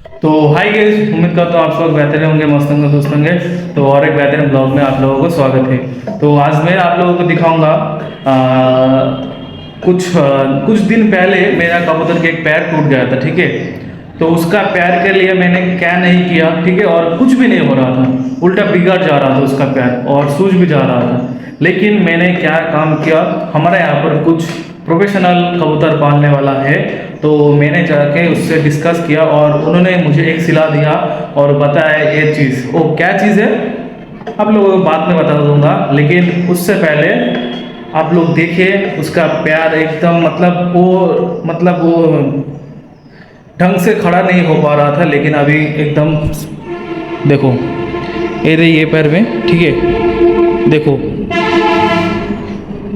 तो hi guys, उम्मीद करता हूँ आप लोग बेहतर होंगे, मस्त होंगे, दोस्त होंगे। तो और एक बेहतरीन ब्लॉग में आप लोगों को स्वागत है। तो आज मैं आप लोगों को दिखाऊंगा कुछ दिन पहले मेरा कबूतर के एक पैर टूट गया था, ठीक है। तो उसका पैर के लिए मैंने क्या नहीं किया, ठीक है, और कुछ भी नहीं हो रहा था, उल्टा बिगड़ जा रहा था उसका पैर और सूज भी जा रहा था। लेकिन मैंने क्या काम किया, हमारे यहाँ पर कुछ प्रोफेशनल कबूतर पालने वाला है, तो मैंने जाके उससे डिस्कस किया और उन्होंने मुझे एक सलाह दिया और बताया ये चीज़। वो क्या चीज़ है आप लोगों को बाद में बता दूंगा, लेकिन उससे पहले आप लोग देखिए उसका पैर एकदम मतलब वो ढंग से खड़ा नहीं हो पा रहा था, लेकिन अभी एकदम देखो, ये रही ये पैर में, ठीक है। देखो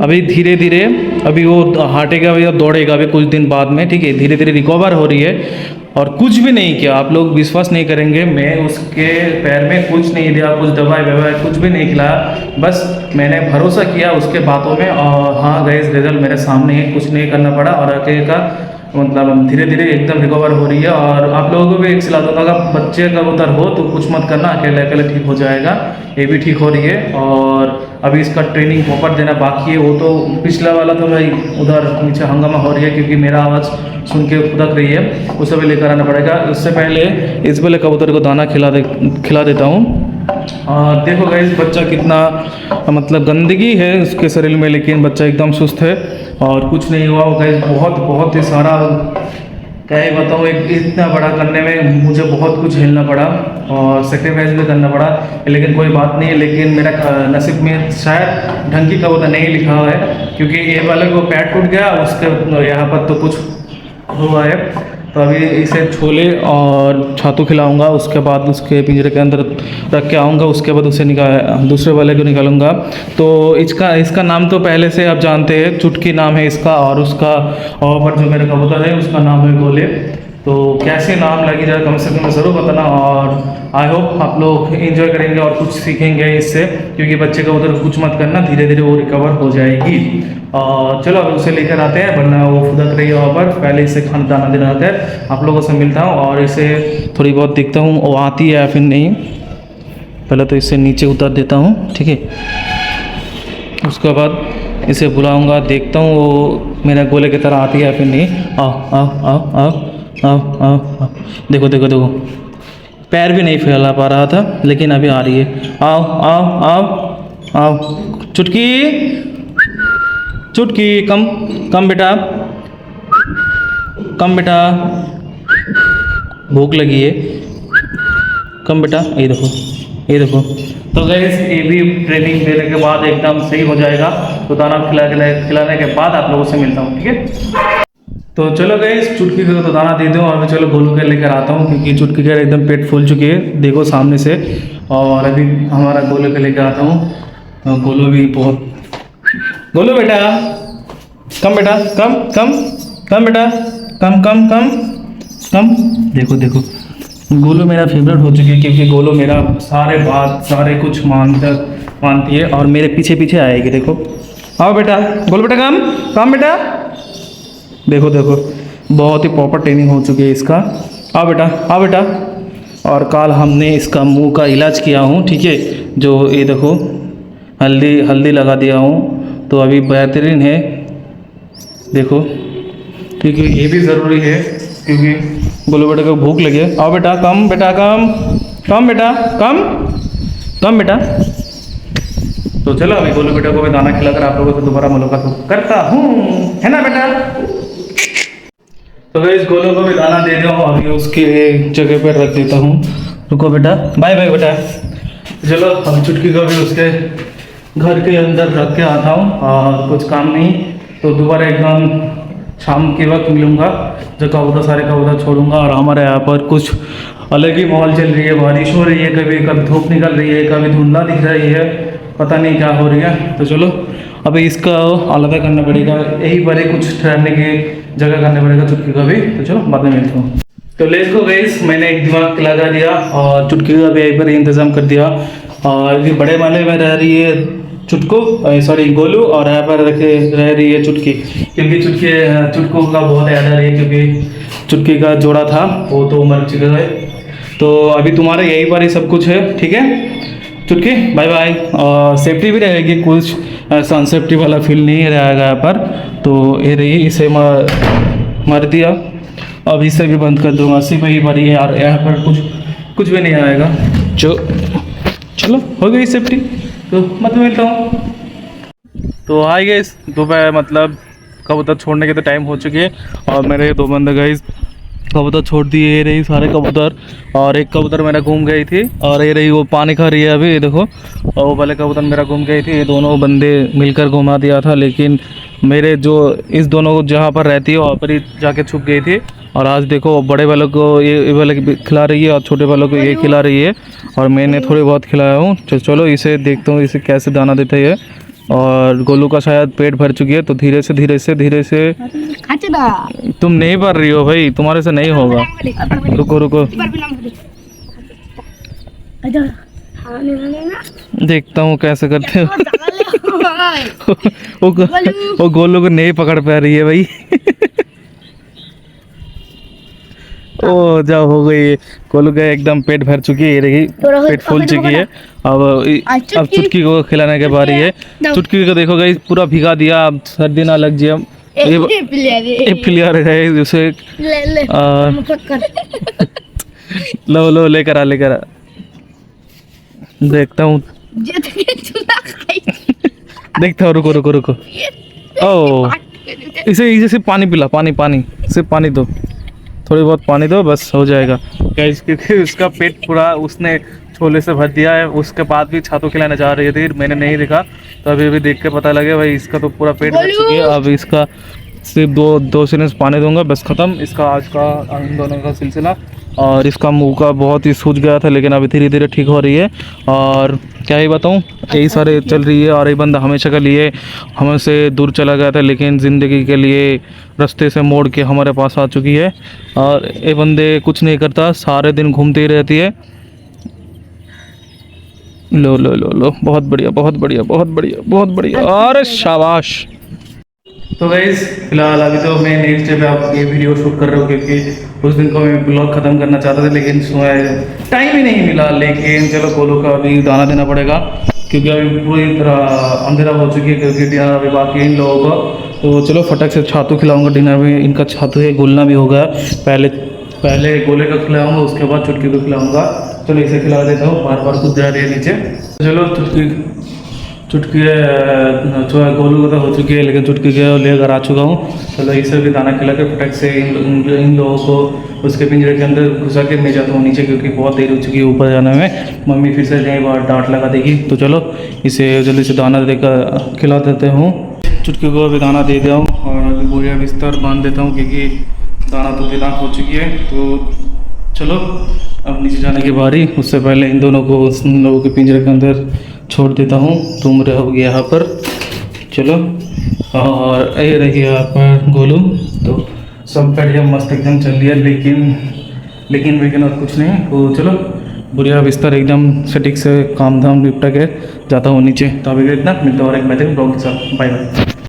अभी धीरे धीरे अभी वो हटेगा या दौड़ेगा अभी कुछ दिन बाद में, ठीक है। धीरे धीरे रिकवर हो रही है और कुछ भी नहीं किया। आप लोग विश्वास नहीं करेंगे, मैं उसके पैर में कुछ नहीं दिया, कुछ दवाई ववाई कुछ भी नहीं खिलाया, बस मैंने भरोसा किया उसके बातों में। और हाँ गैस, रिजल्ट मेरे सामने है, कुछ नहीं करना पड़ा और अकेले का मतलब धीरे धीरे एकदम रिकवर हो रही है। और आप लोगों को भी एक सलाह दूंगा, अगर बच्चे कबूतर हो तो कुछ मत करना, अकेले अकेले ठीक हो जाएगा। ये भी ठीक हो रही है और अभी इसका ट्रेनिंग प्रॉपर देना बाकी है। वो तो पिछला वाला तो भाई उधर नीचे हंगामा हो रही है, क्योंकि मेरा आवाज़ सुन के खुदक रही है, उसे भी लेकर आना पड़ेगा। उससे पहले इस वाले कबूतर को दाना खिला देता हूँ। और देखो गाइस, बच्चा कितना मतलब गंदगी है उसके शरीर में, लेकिन बच्चा एकदम सुस्त है और कुछ नहीं हुआ। गाइस बहुत ही सारा क्या ही बताऊँ, एक इतना बड़ा करने में मुझे बहुत कुछ झेलना पड़ा और सेक्रीफाइस भी करना पड़ा, लेकिन कोई बात नहीं है। लेकिन मेरा नसीब में शायद ढंग की कबूतर नहीं लिखा हुआ है, क्योंकि ये वाले को पैर टूट गया, उसके यहाँ पर तो कुछ हुआ है। तो अभी इसे छोले और छातू खिलाऊंगा, उसके बाद उसके पिंजरे के अंदर रख के आऊँगा, उसके बाद उसे दूसरे वाले को निकालूंगा। तो इसका नाम तो पहले से आप जानते हैं, चुटकी नाम है इसका, और उसका और पर जो मेरा कबूतर है उसका नाम है गोले। तो कैसे नाम लगी जाए कम से कम ज़रूर बताना, और आई होप आप लोग एंजॉय करेंगे और कुछ सीखेंगे इससे, क्योंकि बच्चे का उधर कुछ मत करना, धीरे धीरे वो रिकवर हो जाएगी। और चलो अब उसे लेकर आते हैं, वरना वो फुदक रही है वहाँ पर। पहले इसे खाना दाना देना कर आप लोगों से मिलता हूँ और इसे थोड़ी बहुत देखता हूँ वो आती है या फिर नहीं। पहले तो इसे नीचे उतार देता हूँ, ठीक है। उसके बाद इसे बुलाऊंगा, देखता हूँ वो मेरा गोले की तरह आती है या फिर नहीं। आओ आओ आओ आओ आओ आओ आओ, देखो देखो देखो, पैर भी नहीं फैला पा रहा था, लेकिन अभी आ रही है। आओ आओ आओ आओ, चुटकी चुटकी, कम कम बेटा, कम बेटा, भूख लगी है, कम बेटा, ये देखो ये देखो। तो गैस, ये भी ट्रेनिंग देने के बाद एकदम सही हो जाएगा। तो दाना खिलाने के बाद आप लोगों से मिलता हूँ, ठीक है। तो चलो गैस, चुटकी को तो दाना दे दूँ और मैं चलो गोलू के लेकर आता हूँ, क्योंकि चुटकी का एकदम पेट फूल चुकी है, देखो सामने से। और अभी हमारा गोलू के लेकर आता हूँ। गोलू भी बहुत, गोलू बेटा कम, बेटा कम कम कम, बेटा कम कम कम कम। देखो देखो, गोलू मेरा फेवरेट हो चुकी है, क्योंकि गोलू मेरा सारे बात सारे कुछ मानती है और मेरे पीछे पीछे आएगी। देखो, आओ बेटा, गोलू बेटा कम कम, बेटा देखो देखो, बहुत ही प्रॉपर ट्रेनिंग हो चुकी है इसका। आओ बेटा, आओ बेटा। और कल हमने इसका मुंह का इलाज किया हूँ, ठीक है। जो ये देखो, हल्दी लगा दिया हूँ, तो अभी बेहतरीन है, देखो, क्योंकि ये भी ज़रूरी है, क्योंकि गोलू बेटा को भूख लगे। आओ बेटा, कम बेटा, कम कम बेटा, कम कम बेटा। तो चलो अभी गोलू बेटा को मैं दाना खिलाकर आप लोगों से दोबारा मुलाकात करता हूँ, है ना बेटा। तो इस गोलू को भी दाना दे दो, अभी उसके जगह पर रख देता हूँ। रुको बेटा, बाय बाय बेटा। चलो अब चुटकी को भी उसके घर के अंदर रख के आता हूँ, और कुछ काम नहीं तो दोबारा एकदम शाम के वक्त मिलूँगा, जो कबूतर सारे कबूतर छोड़ूंगा। और हमारे यहाँ पर कुछ अलग ही माहौल चल रही है, बारिश हो रही है, कभी कभी धूप निकल रही है, कभी धुंधला दिख रही है, पता नहीं क्या हो रही है। तो चलो अभी इसका अलग करना पड़ेगा, यही बड़े कुछ ठहरने की जगह करना पड़ेगा चुटकी का भी। तो चलो बाद में मिलता हूँ। तो लेट्स गो गाइस, मैंने एक दिमाग लगा दिया और चुटकी का भी यहीं पर इंतज़ाम कर दिया। और ये बड़े वाले में रह रही है चुटकू, सॉरी गोलू, और यहाँ पर रह रही है चुटकी, क्योंकि चुटकू का बहुत याद आ रही है, क्योंकि चुटकी का जोड़ा था वो तो मर चुका है। तो अभी तुम्हारे यहीं पर ही सब कुछ है, ठीक है चुटकी, बाय बाय। और सेफ्टी भी रहेगी, कुछ ऐसा अनसेफ्टी वाला फील नहीं रहेगा यहाँ पर। तो ये रही, इसे मार दिया, अब इसे भी बंद कर दूंगा, सिर्फ यही बारी है यार, यहाँ पर कुछ भी नहीं आएगा। चलो हो गई सेफ्टी, तो मैं मिलता हूँ। तो हाय गाइस, दोपहर मतलब कबूतर छोड़ने के तो टाइम हो चुकी है, और मेरे दो बंदे गाइस कबूतर छोड़ दिए, ये रही सारे कबूतर, और एक कबूतर मेरा घूम गई थी, और ये रही वो पानी खा रही है अभी, ये देखो। और वो वाले कबूतर मेरा घूम गई थी, ये दोनों बंदे मिलकर घुमा दिया था, लेकिन मेरे जो इस दोनों जहाँ पर रहती है वहाँ पर ही जाके छुप गई थी। और आज देखो बड़े वालों को ये वाले खिला रही है, और छोटे वालों को ये खिला रही है, और मैंने थोड़ी बहुत खिलाया हूँ। चलो इसे देखता हूँ इसे कैसे दाना देता है। और गोलू का शायद पेट भर चुकी है, तो धीरे से तुम नहीं भर रही हो भाई, तुम्हारे से नहीं होगा, रुको देखता हूँ कैसे करते हो। वो गोलू को नहीं पकड़ पा रही है भाई। ओ जाओ, हो गई, गोलू का एकदम पेट भर चुकी है, ये रही पेट फूल चुकी है। अब चुटकी को खिलाने के बारी है। चुटकी को देखो गाइस, पूरा भिगा दिया, अब सर्दी ना लग जाए। ये प्लेयर है उसे, लो लेकर आ देखता हूँ देखता हूँ, रुको। ओ इसे सिर्फ पानी पिला, पानी सिर्फ पानी दो, थोड़ी बहुत पानी दो, बस हो जाएगा गाइस, क्योंकि उसका पेट पूरा उसने छोले से भर दिया है। उसके बाद भी छातू खिलाने जा रही थी, मैंने नहीं देखा, तो अभी देख के पता लगे भाई इसका तो पूरा पेट भर चुकी है। अब इसका सिर्फ दो सिरंज पानी दूंगा, बस ख़त्म इसका आज का इन दोनों का सिलसिला। और इसका मुंह का बहुत ही सूज गया था, लेकिन अभी धीरे ठीक हो रही है। और क्या ही बताऊँ, यही सारे चल रही है। और ये बंदा हमेशा के लिए हमसे दूर चला गया था, लेकिन ज़िंदगी के लिए रास्ते से मोड़ के हमारे पास आ चुकी है। और ये बंदे कुछ नहीं करता, सारे दिन घूमती ही रहती है। लो, बहुत बढ़िया, अरे शाबाश। तो गाइस फिलहाल अभी तो मैं नेक्स्ट डे पे आप ये वीडियो शूट कर रहा हूँ, क्योंकि उस दिन को मैं ब्लॉग ख़त्म करना चाहता था, लेकिन टाइम ही नहीं मिला। लेकिन चलो गोलू का अभी दाना देना पड़ेगा, क्योंकि अभी पूरी तरह अंधेरा हो चुकी है, क्योंकि डिनर अभी बाकी है इन लोगों का। तो चलो फटक से छातू खिलाऊंगा डिनर में, इनका छातू है गुलना भी होगा, पहले गोले का खिलाऊंगा, उसके बाद चुटकी को खिलाऊंगा। चलो इसे खिला देता हूँ, बार कूद जा रही है नीचे। चलो चुटकी गोलू को तो हो चुकी है, लेकिन चुटकी के लेकर आ चुका हूँ। चलो इसे भी दाना खिला के फटक से इन लोगों को उसके पिंजरे के अंदर घुसा के मैं जाता हूँ नीचे, क्योंकि बहुत देर हो चुकी है ऊपर जाने में, मम्मी फिर से नई बार डांट लगा देगी। तो चलो इसे जल्दी से दाना देकर खिला देते हूँ। चुटकी को अभी दाना दे दिया हूँ, और अभी बोरिया बिस्तर बांध देता हूँ, क्योंकि दाना तो देना हो चुकी है। तो चलो अब नीचे जाने की बारी, उससे पहले इन लोगों के पिंजरे के अंदर छोड़ देता हूँ। तुम रहोगे यहाँ पर, चलो। और ये रही यहाँ पर गोलू, तो सब बढ़िया मस्त एकदम चल रही है, लेकिन और कुछ नहीं। तो चलो बुढ़िया बिस्तर एकदम सटीक से काम धाम निपटा के जाता हूँ नीचे। तो अभी इतना मिलता और एक बेहतरीन ब्लॉग के साथ, बाय बाय।